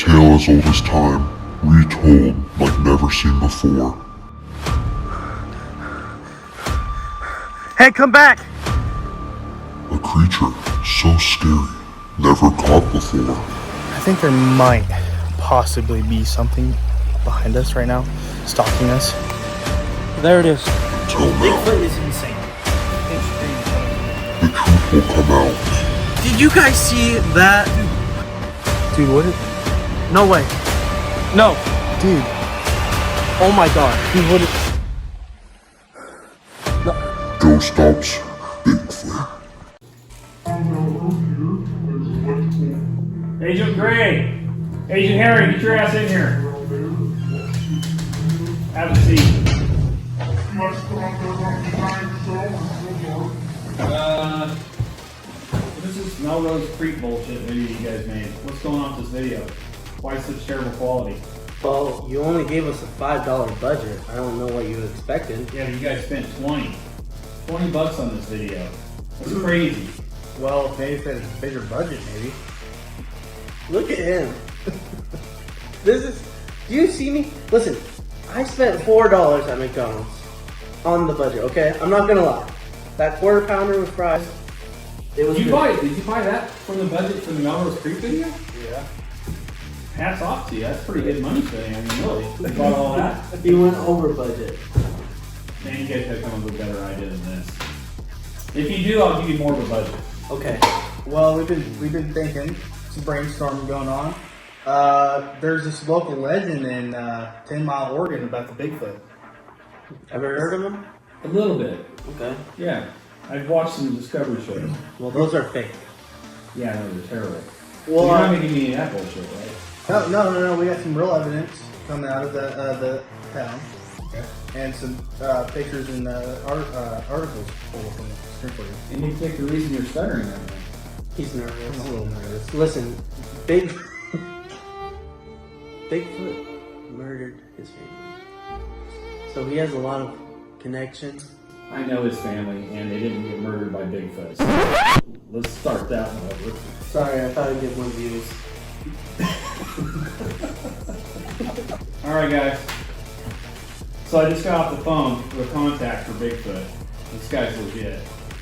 tale as old as time, retold like never seen before. Hey, come back! A creature so scary, never caught before. I think there might possibly be something behind us right now, stalking us. There it is. Until now, Bigfoot is insane. the truth will come out. Did you guys see that? Dude, what is... No way. No. Dude. Oh my god. Dude, what is... Ghost Ops Bigfoot. Agent Gray! Agent Harry, get your ass in here. Have a seat. This is Melrose Creek bullshit video you guys made. What's going on with this video? Why such terrible quality? Well, you only gave us a $5 budget. I don't know what you expected. Yeah, you guys spent 20 bucks on this video. That's crazy. Well, maybe if it's a bigger budget, maybe. Look at him. This is... Do you see me? Listen, I spent $4 at McDonald's on the budget, okay? I'm not gonna lie. That quarter pounder with fries, it was Did you good. buy that from the budget for the Melrose Creek video? Yeah. Hats off to you. That's pretty good money spending. I mean, really. You bought all that? You went over budget. Man, you guys have come up with a better idea than this. If you do, I'll give you more of a budget. Okay. Well, we've been thinking, some brainstorming going on. There's this local legend in 10 Mile, Oregon about the Bigfoot. Ever heard of him? A little bit. Okay. Yeah. I've watched some Discovery shows. Well, those are fake. Yeah, no, they're terrible. Well, You're not making me that bullshit, right? No. We got some real evidence coming out of the town. Okay. And some pictures and articles full of them. Screen for you. And you think the reason you're stuttering right now? he's nervous. I'm a little nervous. Listen, Bigfoot murdered his family. So he has a lot of connections. I know his family, and they didn't get murdered by Bigfoot. So let's start that one over. Sorry, I thought I'd get one views. Alright, guys. So I just got off the phone with a contact for Bigfoot. This guy's legit.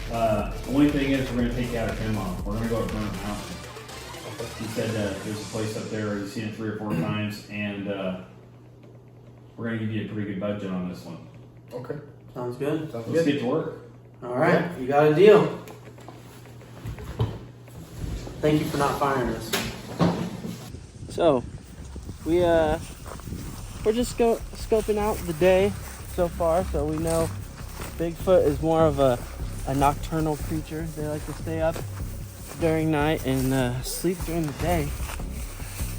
The only thing is, we're going to take you out of 10 Mile. We're going to go to Burnt Mountain. He said there's a place up there, he's seen it 3 or 4 times, and we're going to give you a pretty good budget on this one. Okay. Sounds good. Let's get to work. All right, you got a deal. Thank you for not firing us. So, we're just scoping out the day so far. So we know Bigfoot is more of a nocturnal creature. They like to stay up during night and sleep during the day.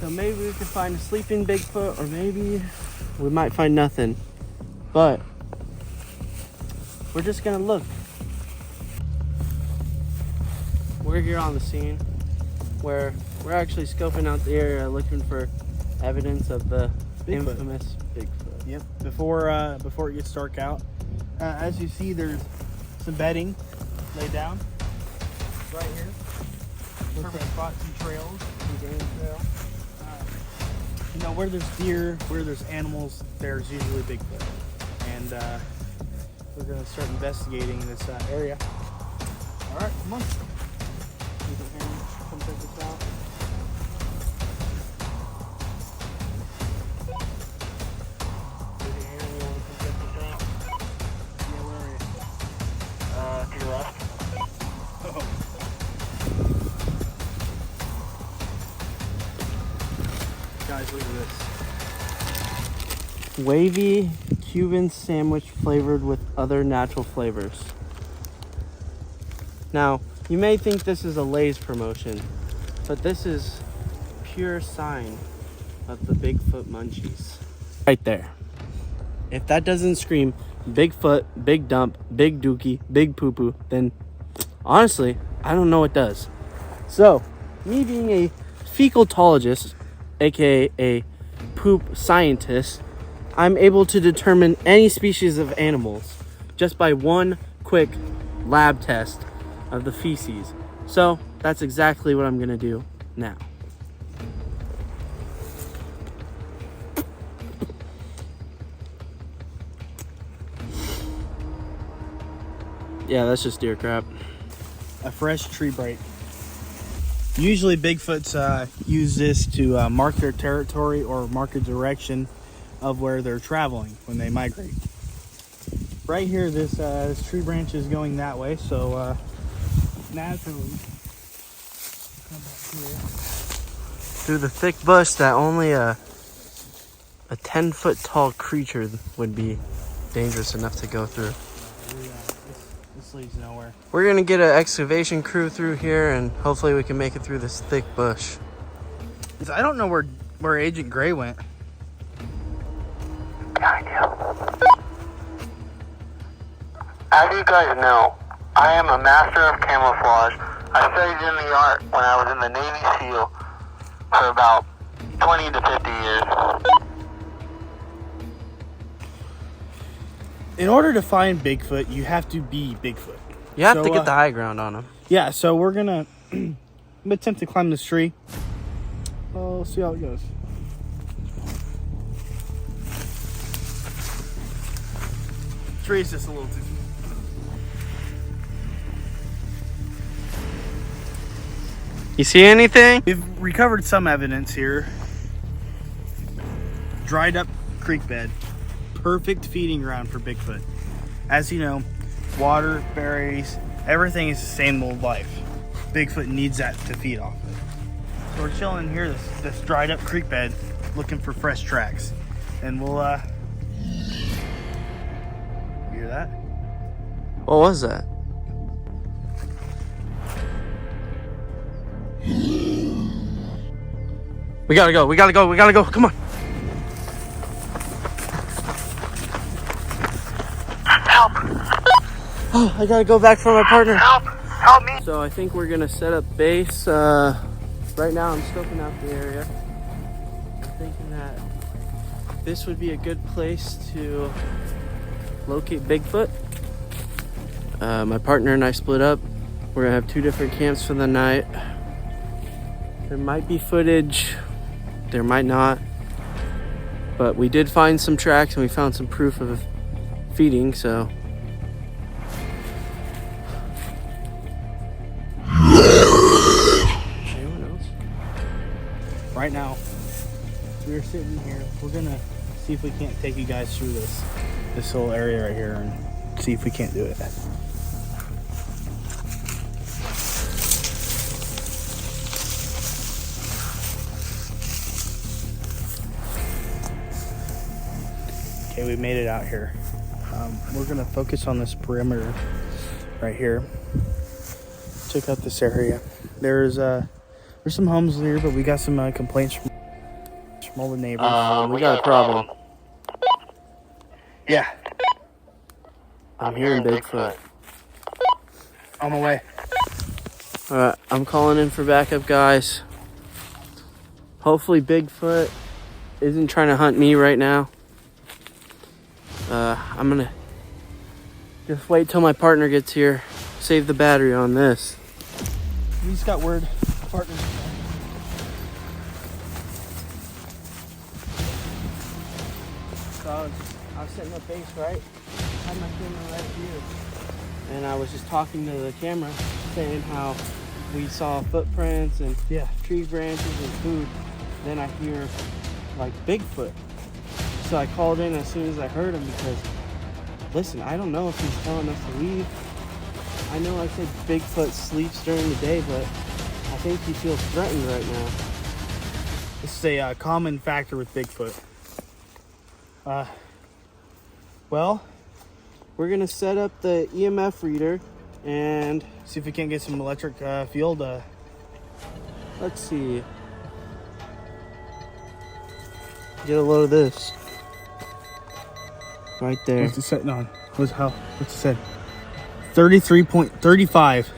So maybe we could find a sleeping Bigfoot, or maybe we might find nothing. But we're just gonna look. We're here on the scene where we're actually scoping out the area looking for evidence of the Bigfoot. infamous Bigfoot. Yep. Before it gets dark out, as you see, there's some bedding laid down right here. Perfect spot, some trails, some game trail. Where there's deer, where there's animals, there's usually Bigfoot, and we're gonna start investigating this area. All right, come on. You can come check this out. Guys, look at this. Wavy Cuban sandwich flavored with other natural flavors. Now, you may think this is a Lay's promotion, but this is pure sign of the Bigfoot munchies. Right there. If that doesn't scream Bigfoot, big dump, big dookie, big poo-poo, then honestly, I don't know what does. So, me being a fecaltologist, aka a poop scientist, I'm able to determine any species of animals just by one quick lab test of the feces. So that's exactly what I'm gonna do now. Yeah, that's just deer crap. A fresh tree bright. Usually Bigfoots use this to mark their territory or mark a direction of where they're traveling when they migrate. Right here, this tree branch is going that way, so naturally, come back here. Through the thick bush that only a 10-foot tall creature would be dangerous enough to go through. This leads nowhere. We're gonna get an excavation crew through here and hopefully we can make it through this thick bush. I don't know where Agent Gray went. As you guys know, I am a master of camouflage. I studied in the art when I was in the Navy SEAL for about 20 to 50 years. In order to find Bigfoot, you have to be Bigfoot. You have to get the high ground on him. Yeah, so we're gonna attempt to climb this tree. We'll see how it goes. Tree's just a little too. You see anything? We've recovered some evidence here. Dried up creek bed. Perfect feeding ground for Bigfoot. As you know, water, berries, everything is sustainable life. Bigfoot needs that to feed off of. So we're chilling here, this dried up creek bed, looking for fresh tracks. And we'll hear that? What was that? We gotta go, we gotta go, we gotta go, come on. Help! Oh, I gotta go back for my partner. Help! Help me! So I think we're gonna set up base. Right now I'm scoping out the area. I'm thinking that this would be a good place to locate Bigfoot. My partner and I split up. We're gonna have 2 different camps for the night. There might be footage, there might not. But we did find some tracks and we found some proof of feeding, so. Anyone else? Right now, we're sitting here. We're gonna see if we can't take you guys through this whole area right here and see if we can't do it. Okay, we made it out here. We're gonna focus on this perimeter right here. Check out this area. There's some homes here, but we got some complaints from all the neighbors. We got a problem. Yeah, I'm hearing Bigfoot. on my way. Alright, I'm calling in for backup, guys. Hopefully Bigfoot isn't trying to hunt me right now. I'm gonna just wait till my partner gets here. Save the battery on this. We just got word. Partner. So I was setting up base, right? I had my camera right here. And I was just talking to the camera, saying how we saw footprints and Yeah. tree branches and food. Then I hear like Bigfoot. So I called in as soon as I heard him because, listen, I don't know if he's telling us to leave. I know I said Bigfoot sleeps during the day, but I think he feels threatened right now. This is a common factor with Bigfoot. Well, We're gonna set up the EMF reader and see if we can't get some electric field. let's see. Get a load of this. Right there. What's it setting on? What's it said? 33.35.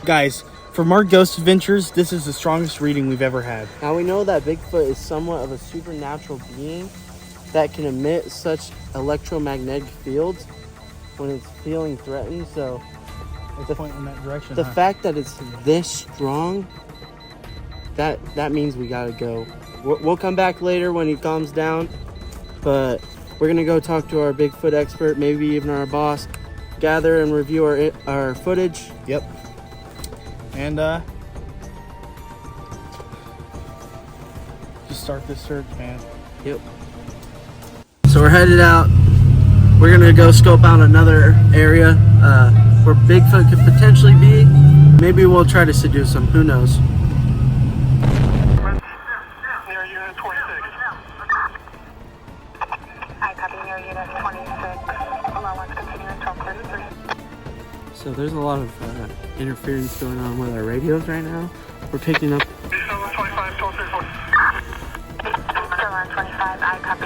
Guys, from our ghost adventures, this is the strongest reading we've ever had. Now we know that Bigfoot is somewhat of a supernatural being that can emit such electromagnetic fields when it's feeling threatened. So It's pointing in that direction. the fact that it's this strong, that means we gotta go. We'll come back later when he calms down, but we're gonna go talk to our Bigfoot expert, maybe even our boss, gather and review our footage. Yep. And just start this search, man. Yep. So we're headed out. We're gonna go scope out another area where Bigfoot could potentially be. Maybe we'll try to seduce him. Who knows? Near unit 26. I copy near unit 26. Allow us continuing 1233. So there's a lot of interference going on with our radios right now. We're picking up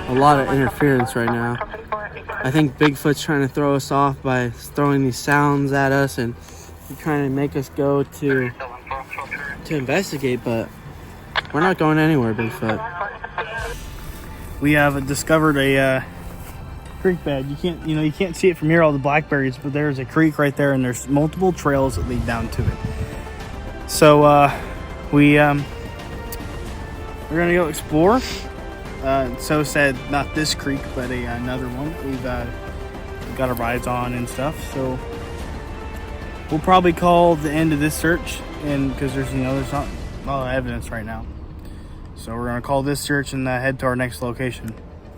a lot of interference right now. I think Bigfoot's trying to throw us off by throwing these sounds at us and trying to make us go to investigate, but we're not going anywhere, Bigfoot. We have discovered a creek bed. You can't see it from here, all the blackberries, but there's a creek right there, and there's multiple trails that lead down to it. So we're gonna go explore. So said not this creek, but another one we've got our rides on and stuff. So we'll probably call the end of this search, and because there's not a lot of evidence right now. So we're gonna call this search and head to our next location.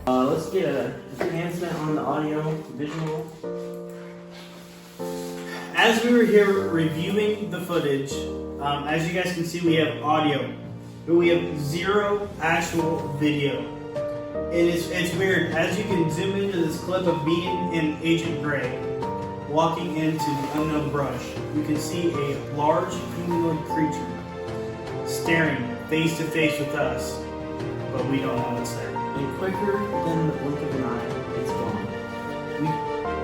Let's get a enhancement on the audio visual. As we were here reviewing the footage, as you guys can see, we have audio, but we have zero actual video. It's weird. As you can zoom into this clip of me and Agent Gray walking into the unknown brush, you can see a large humanoid creature staring face to face with us, but we don't know what's there. And quicker than the blink of an eye, it's gone.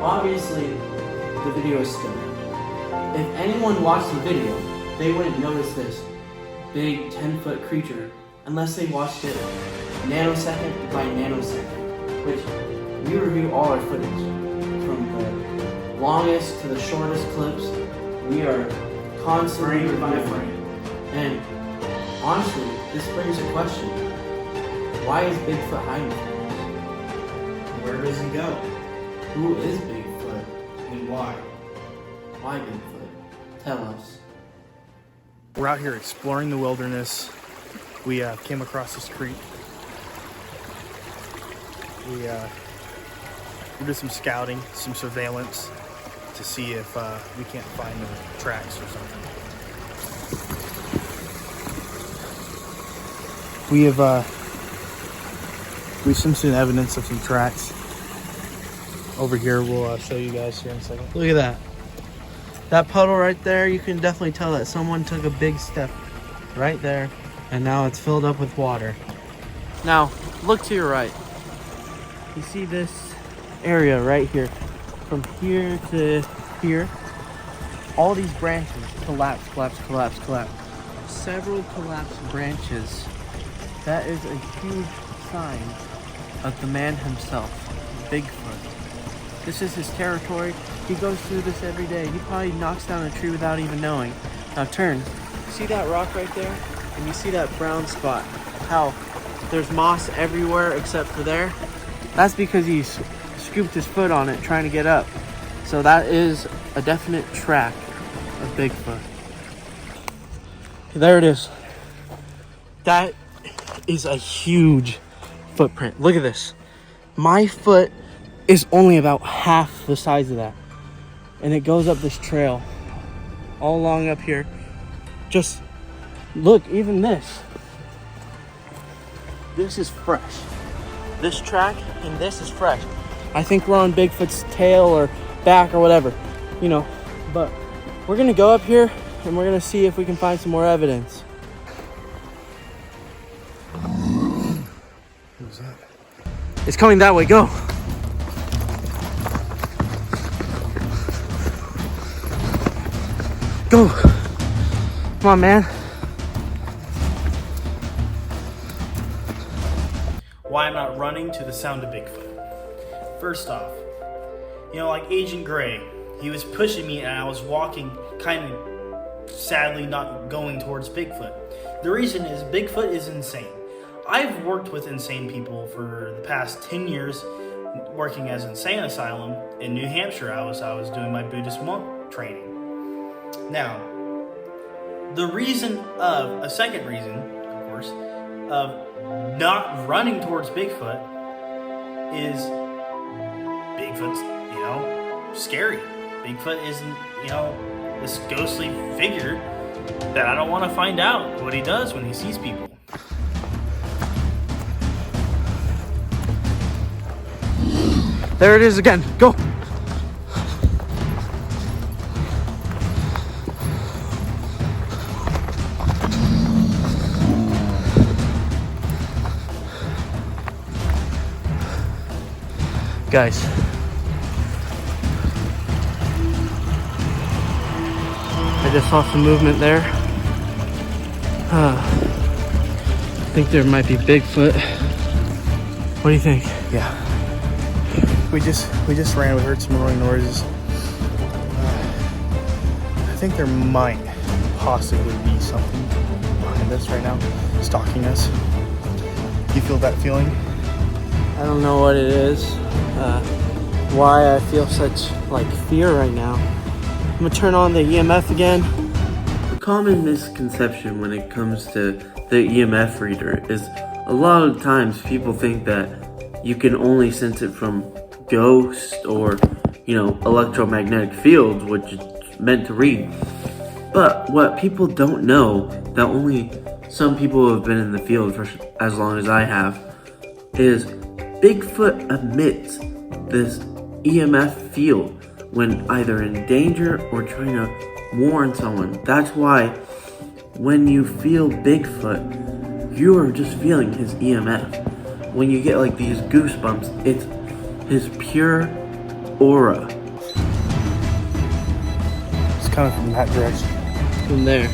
Obviously, the video is still. If anyone watched the video, they wouldn't notice this big 10-foot creature unless they watched it nanosecond by nanosecond, which we review all our footage. From the longest to the shortest clips, we are constantly reviewing. And honestly, this brings a question. Why is Bigfoot hiding from us? Where does he go? Who is Bigfoot? And why? Why Bigfoot? Tell us. We're out here exploring the wilderness. We came across this creek. We did some scouting, some surveillance to see if we can't find the tracks or something. We've seen some evidence of some tracks over here. We'll show you guys here in a second. Look at that. That puddle right there, you can definitely tell that someone took a big step right there, and now it's filled up with water. Now, look to your right. You see this area right here. From here to here, all these branches collapse. Several collapsed branches. That is a huge sign of the man himself, Bigfoot. This is his territory. He goes through this every day. He probably knocks down a tree without even knowing. Now turn. See that rock right there? And you see that brown spot? How there's moss everywhere except for there? That's because he scooped his foot on it trying to get up. So that is a definite track of Bigfoot. There it is. That is a huge footprint. Look at this. My foot is only about half the size of that. And it goes up this trail all along up here. Just look, even this. This is fresh. This track and this is fresh. I think we're on Bigfoot's tail or back or whatever, but we're gonna go up here and we're gonna see if we can find some more evidence. Who's that? It's coming that way, go. Go. Come on, man. Why I'm not running to the sound of Bigfoot. First off, like Agent Gray, he was pushing me and I was walking kind of sadly not going towards Bigfoot. The reason is Bigfoot is insane. I've worked with insane people for the past 10 years working as an insane asylum in New Hampshire. I was doing my Buddhist monk training. Now, a second reason, of course, of not running towards Bigfoot is Bigfoot's, scary. Bigfoot isn't, this ghostly figure that I don't want to find out what he does when he sees people. There it is again. Go. Guys, I just saw some movement there. I think there might be Bigfoot. What do you think? Yeah. We just ran. We heard some roaring noises. I think there might possibly be something behind us right now, stalking us. You feel that feeling? I don't know what it is. Why I feel such fear right now. I'm gonna turn on the EMF again. A common misconception when it comes to the EMF reader is a lot of times people think that you can only sense it from ghosts or, electromagnetic fields, which it's meant to read. But what people don't know, that only some people who have been in the field for as long as I have, is Bigfoot emits this EMF field when either in danger or trying to warn someone. That's why when you feel Bigfoot, you are just feeling his EMF. When you get these goosebumps, it's his pure aura. It's coming from that direction. From there.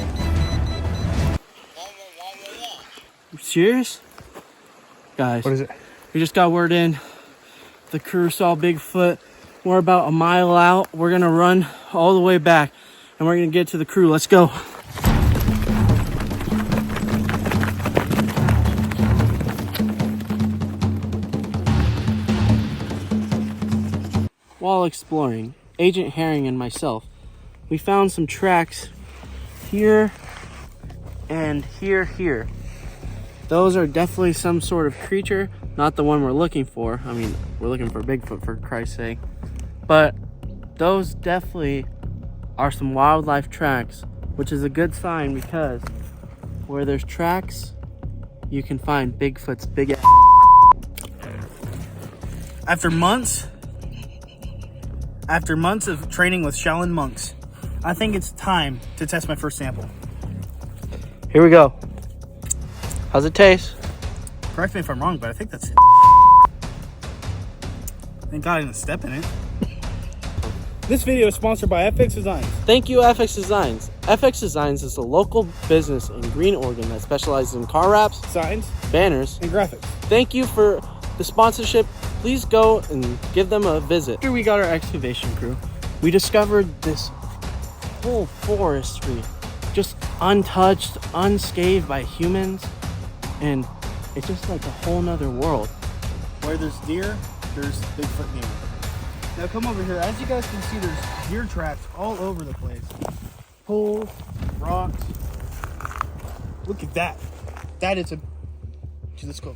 You serious? Guys. What is it? We just got word in. The crew saw Bigfoot. We're about a mile out. We're gonna run all the way back and we're gonna get to the crew. Let's go. While exploring, Agent Herring and myself, we found some tracks here and here. Those are definitely some sort of creature, not the one we're looking for. I mean, we're looking for Bigfoot, for Christ's sake. But those definitely are some wildlife tracks, which is a good sign because where there's tracks, you can find Bigfoot's big ass. After months of training with Shaolin monks, I think it's time to test my first sample. Here we go. How's it taste? Correct me if I'm wrong, but I think that's... Thank God I didn't step in it. This video is sponsored by FX Designs. Thank you, FX Designs. FX Designs is a local business in Green, Oregon that specializes in car wraps, Signs banners, and graphics. Thank you for the sponsorship. Please go and give them a visit. After we got our excavation crew, we discovered this whole forestry, just untouched, unscathed by humans, and it's just like a whole nother world. Where there's deer, there's Bigfoot game. Now come over here. As you guys can see, there's deer tracks all over the place. Pools, rocks. Look at that. That is a... Let's go.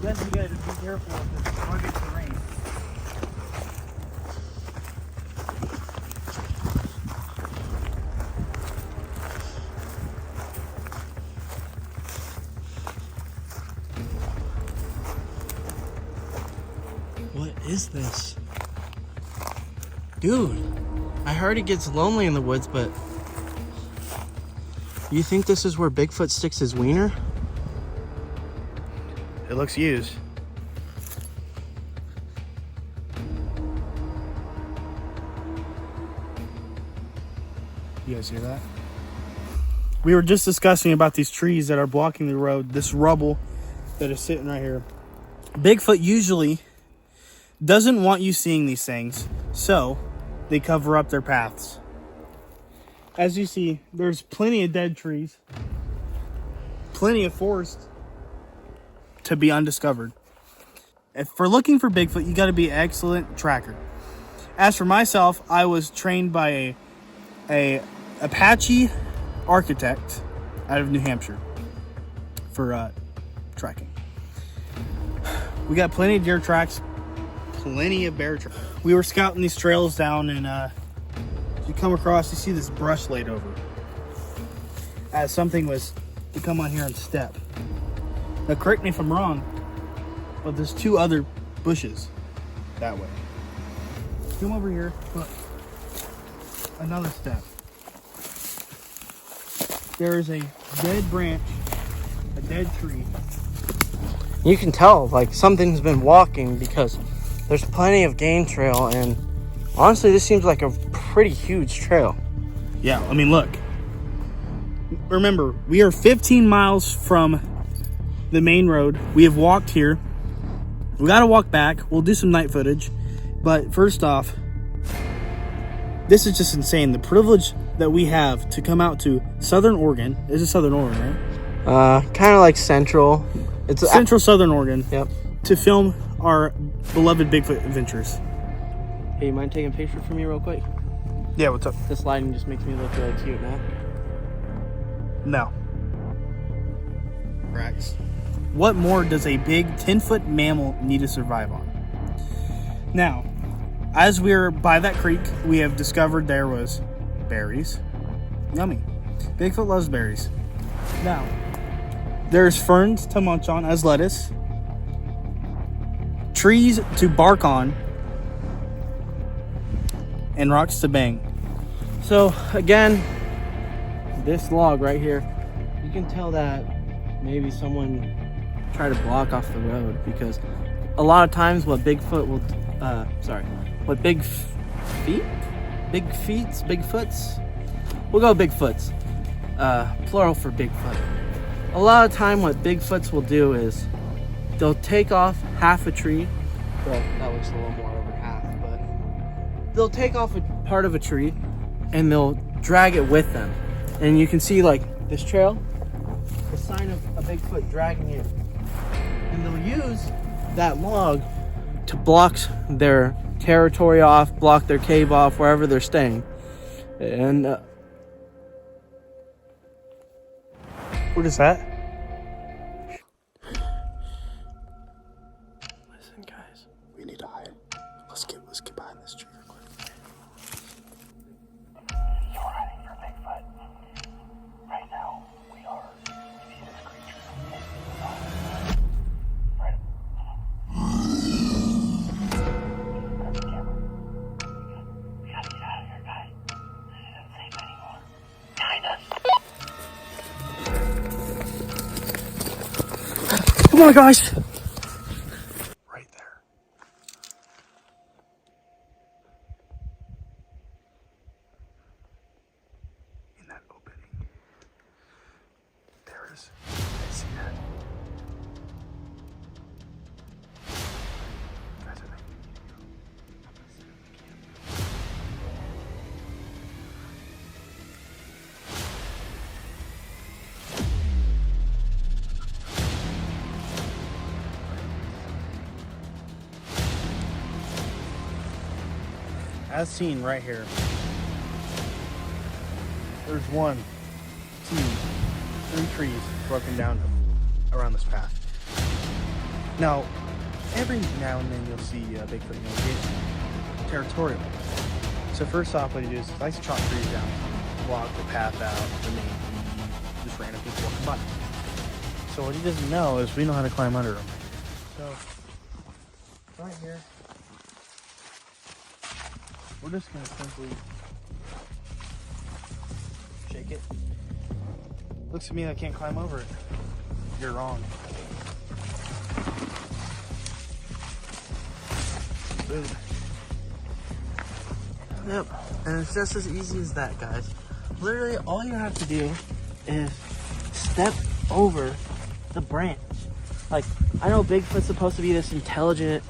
Yes, you gotta be careful with this rugged terrain. What is this? Dude, I heard it gets lonely in the woods, but you think this is where Bigfoot sticks his wiener? It looks used. You guys hear that? We were just discussing about these trees that are blocking the road, this rubble that is sitting right here. Bigfoot usually doesn't want you seeing these things, so they cover up their paths. As you see, there's plenty of dead trees. plenty of forest to be undiscovered. If for looking for Bigfoot, you got to be an excellent tracker. As for myself, I was trained by a Apache architect out of New Hampshire for tracking. We got plenty of deer tracks, plenty of bear tracks. We were scouting these trails down, and you come across, you see this brush laid over, as something was to come on here and step. Now, correct me if I'm wrong, but there's 2 other bushes that way. Come over here, look, another step. There is a dead branch, a dead tree. You can tell, like, something's been walking because there's plenty of game trail, and honestly, this seems like a pretty huge trail. Yeah, I mean, look. Remember, we are 15 miles from the main road. We have walked here. We got to walk back. We'll do some night footage. But first off, this is just insane. The privilege that we have to come out to Southern Oregon. This is Southern Oregon, right? Kind of like central. It's Central Southern Oregon. Yep. To film our beloved Bigfoot adventures. Hey, you mind taking a picture for me real quick? Yeah, what's up? This lighting just makes me look really cute now. No. Rex. What more does a big 10-foot mammal need to survive on? Now, as we're by that creek, we have discovered there was berries. Yummy. Bigfoot loves berries. Now, there's ferns to munch on as lettuce, trees to bark on, and rocks to bang. So, again, this log right here, you can tell that maybe someone tried to block off the road, because a lot of times what Bigfoot will, what Bigfoots, we'll go Bigfoots, plural for Bigfoot. A lot of time what Bigfoots will do is they'll take off half a tree. Well, that looks a little more over half, but they'll take off a part of a tree and they'll drag it with them. And you can see, like, this trail, the sign of a Bigfoot dragging it. And they'll use that log to block their territory off, block their cave off, wherever they're staying. And What is that? listen, guys. We need to hide. Let's get behind this tree real quick. You're hiding for Bigfoot. Right now, we are the fewest creatures in the zone. Right. Grab the camera. We gotta get out of here, guys. This isn't safe anymore. Behind us. Oh my gosh! Right there. In that opening. There is. I see that. Guys, I think we need to go. As seen right here, there's 1, 2, 3 trees broken down around this path. Now, every now and then you'll see Bigfoot, get territorial. So first off, what he does is he likes to chop trees down, block the path out, just random people walking by. So what he doesn't know is we know how to climb under them. So, right here, we're just going to simply shake it. Looks to me like I can't climb over it. You're wrong. Boom. Yep, and it's just as easy as that, guys. Literally, all you have to do is step over the branch. Like, I know Bigfoot's supposed to be this intelligent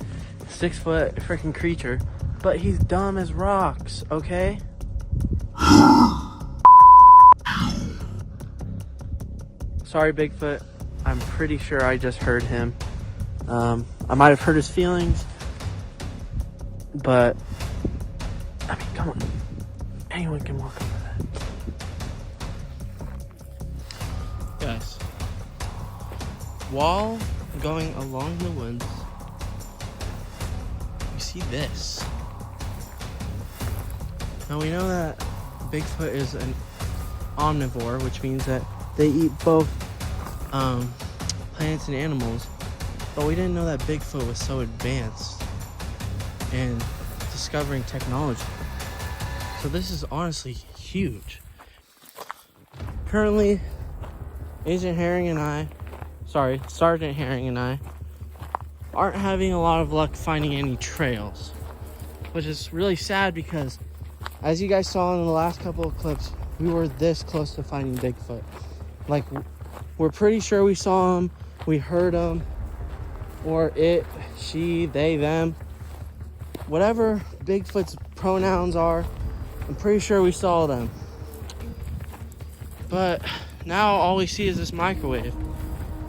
6-foot freaking creature, but he's dumb as rocks, okay? Sorry, Bigfoot. I'm pretty sure I just heard him. I might have hurt his feelings, but I mean, come on. Anyone can walk over that. Guys, while going along the woods, we see this. Now we know that Bigfoot is an omnivore, which means that they eat both plants and animals, but we didn't know that Bigfoot was so advanced in discovering technology. So this is honestly huge. Currently, Sergeant Herring and I aren't having a lot of luck finding any trails, which is really sad because, as you guys saw in the last couple of clips, we were this close to finding Bigfoot. Like, we're pretty sure we saw him, we heard him, or it, she, they, them. Whatever Bigfoot's pronouns are, I'm pretty sure we saw them. But now all we see is this microwave,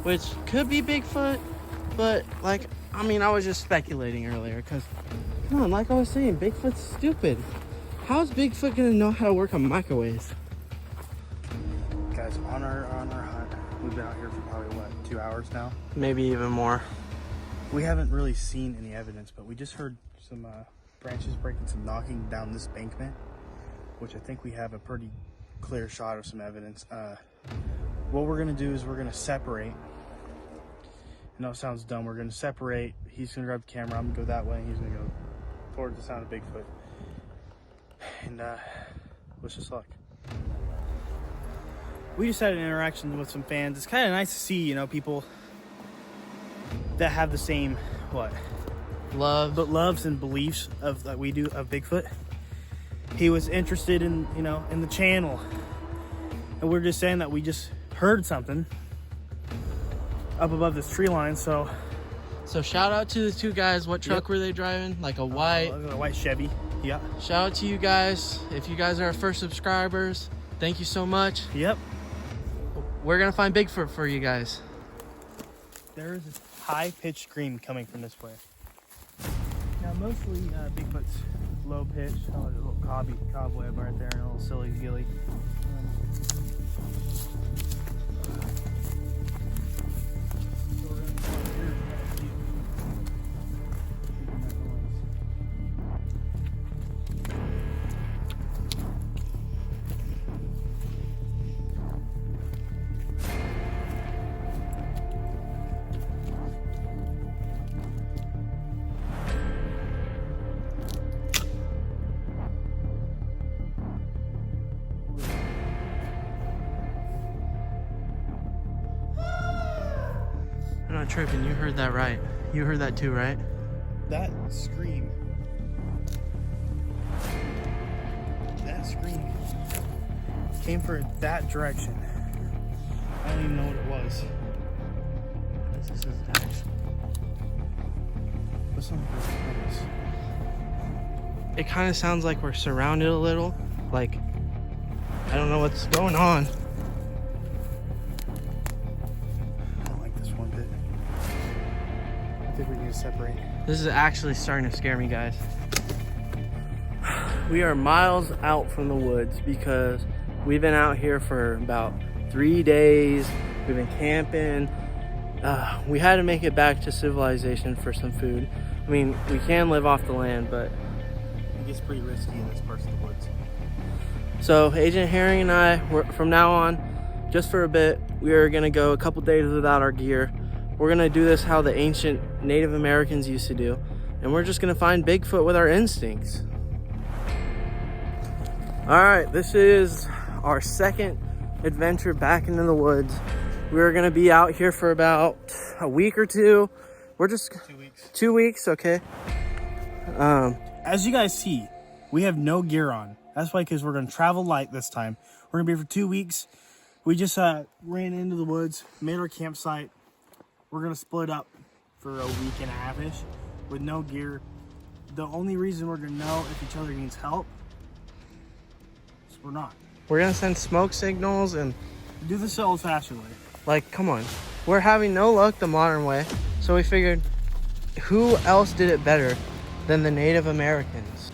which could be Bigfoot, but like, I mean, I was just speculating earlier because, come on, like I was saying, Bigfoot's stupid. How's Bigfoot gonna know how to work a microwave? Guys, on our hunt, we've been out here for probably, what, 2 hours now? Maybe even more. We haven't really seen any evidence, but we just heard some branches breaking, some knocking down this bankment, which I think we have a pretty clear shot of some evidence. What we're gonna do is we're gonna separate. I know it sounds dumb. We're gonna separate. He's gonna grab the camera. I'm gonna go that way. He's gonna go towards the sound of Bigfoot. And wish us luck. We just had an interaction with some fans. It's kind of nice to see, you know, people that have the same loves and beliefs of that we do of Bigfoot. He was interested in, you know, in the channel, and we're just saying that we just heard something up above this tree line. So shout out to the two guys. What truck were they driving? Like a white Chevy. Yeah. Shout out to you guys. If you guys are our first subscribers, thank you so much. Yep. We're gonna find Bigfoot for you guys. There is a high-pitched scream coming from this way. Now, mostly Bigfoot's low-pitched. Oh, there's a little cobweb right there and a little silly gilly. I'm not tripping. You heard that right. You heard that too, right? That scream came from that direction. I don't even know what it was. This is actually. What's on the It kind of sounds like we're surrounded a little. Like, I don't know what's going on. I don't like this one bit. I think we need to separate. This is actually starting to scare me, guys. We are miles out from the woods because we've been out here for about 3 days. We've been camping. We had to make it back to civilization for some food. I mean, we can live off the land, but It gets pretty risky in this part of the woods. so Agent Herring and I, from now on, just for a bit, we are gonna go a couple days without our gear. We're gonna do this how the ancient Native Americans used to do, and we're just gonna find Bigfoot with our instincts. All right, this is our second adventure back into the woods. We're gonna be out here for about a week or two. We're just 2 weeks. 2 weeks, okay. As you guys see, we have no gear on. That's why, because we're going to travel light this time. We're going to be here for 2 weeks. We just ran into the woods, made our campsite. We're going to split up for a week and a half-ish with no gear. The only reason we're going to know if each other needs help is we're not. We're gonna send smoke signals and Do this the old-fashioned way. Like, come on. We're having no luck the modern way. So we figured, who else did it better than the Native Americans?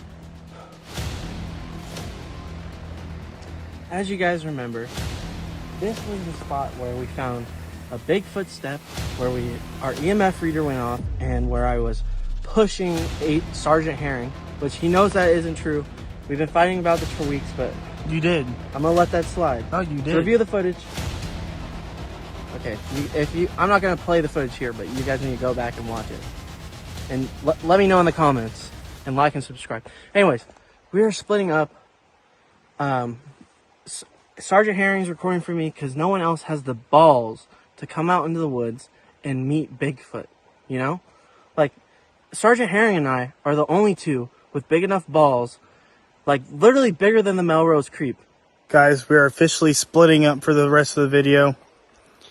As you guys remember, this was the spot where we found a Bigfoot step, where our EMF reader went off, and where I was pushing Sergeant Herring, which he knows that isn't true. We've been fighting about this for weeks, but You did. I'm gonna let that slide. Oh, you did. Review the footage. Okay, I'm not gonna play the footage here, but you guys need to go back and watch it. And let me know in the comments, and like and subscribe. Anyways, we are splitting up. Sergeant Herring's recording for me because no one else has the balls to come out into the woods and meet Bigfoot, you know? Like, Sergeant Herring and I are the only two with big enough balls, like literally bigger than the Melrose Creek. Guys, we are officially splitting up for the rest of the video.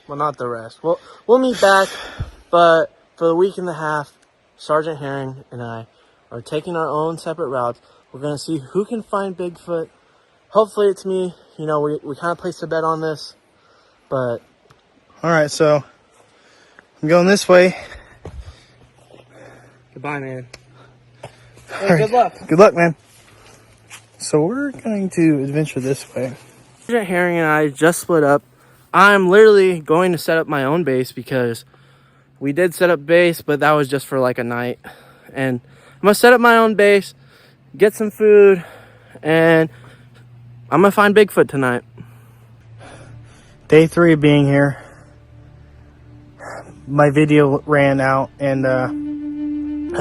Well, not the rest. We'll meet back, but for the week and a half, Sergeant Herring and I are taking our own separate routes. We're going to see who can find Bigfoot. Hopefully it's me. You know, we kind of placed a bet on this, but... Alright, so I'm going this way. Goodbye, man. Hey, All right. good luck. Good luck, man. So we're going to adventure this way. Sergeant Herring and I just split up. I'm literally going to set up my own base because we did set up base, but that was just for like a night. And I'm going to set up my own base, get some food, and I'm going to find Bigfoot tonight. Day 3 of being here. My video ran out and I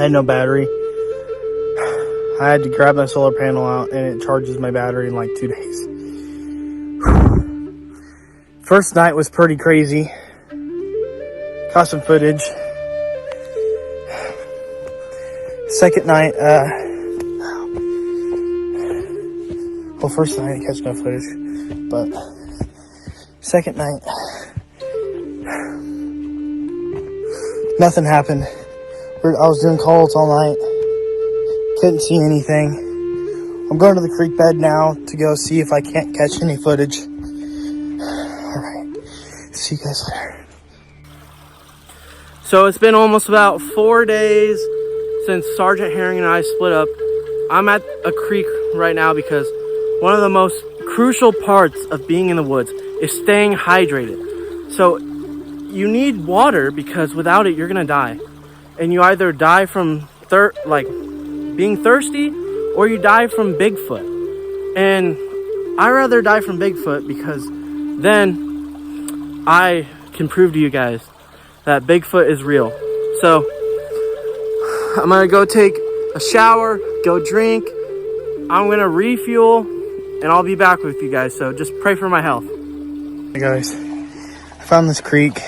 had no battery. I had to grab my solar panel out and it charges my battery in like 2 days. First night was pretty crazy. Caught some footage. Second night, well, first night I didn't catch no footage, but second night, nothing happened. I was doing calls all night. Couldn't see anything. I'm going to the creek bed now to go see if I can't catch any footage. Alright. See you guys later. So it's been almost about 4 days since Sergeant Herring and I split up. I'm at a creek right now because one of the most crucial parts of being in the woods is staying hydrated. So you need water because without it, you're gonna die. And you either die from being thirsty, or you die from Bigfoot. And I rather die from Bigfoot because then I can prove to you guys that Bigfoot is real. So I'm gonna go take a shower, go drink. I'm gonna refuel, and I'll be back with you guys. So just pray for my health. Hey guys, I found this creek.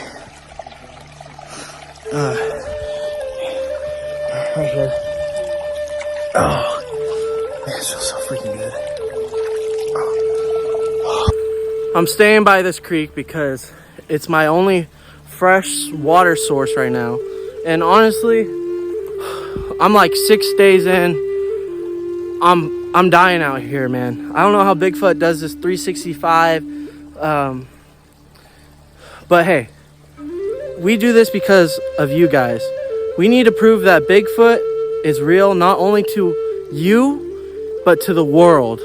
Right here. Oh, man, it feels so freaking good. I'm staying by this creek because it's my only fresh water source right now. And honestly, I'm like 6 days in. I'm dying out here, man. I don't know how Bigfoot does this 365. But hey, we do this because of you guys. We need to prove that Bigfoot is real, not only to you, but to the world.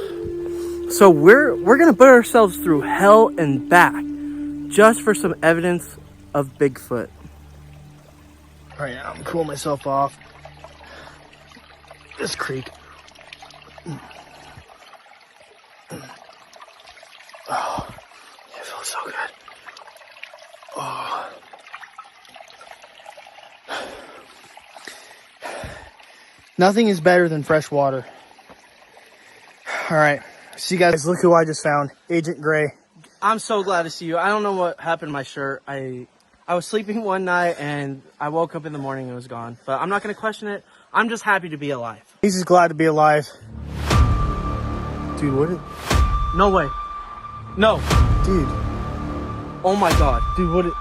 So we're gonna put ourselves through hell and back just for some evidence of Bigfoot. Right now, I'm cooling myself off. This creek. Oh, it feels so good. Oh. Nothing is better than fresh water. All right, see you guys. Look who I just found, Agent Gray. I'm so glad to see you. I don't know what happened to my shirt. I was sleeping one night and I woke up in the morning and it was gone. But I'm not going to question it. I'm just happy to be alive. He's just glad to be alive. Dude, what is... No way. No. Dude. Oh my God. Dude, what is...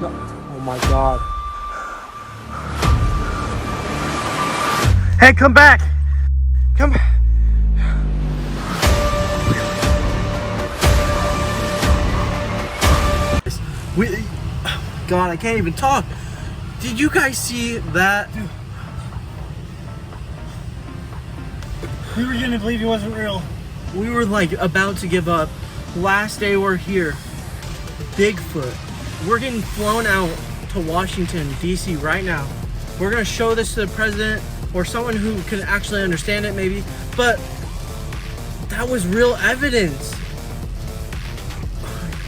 No. Oh my God. Hey, come back! Come back! god, I can't even talk. Did you guys see that? Dude. We were gonna believe he wasn't real. We were like about to give up. Last day we're here. Bigfoot. We're getting flown out to Washington, D.C. right now. We're gonna show this to the president or someone who can actually understand it maybe. But that was real evidence.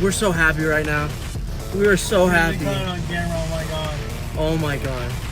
We're so happy right now. We are so happy. They caught it on camera, oh my god. Oh my god.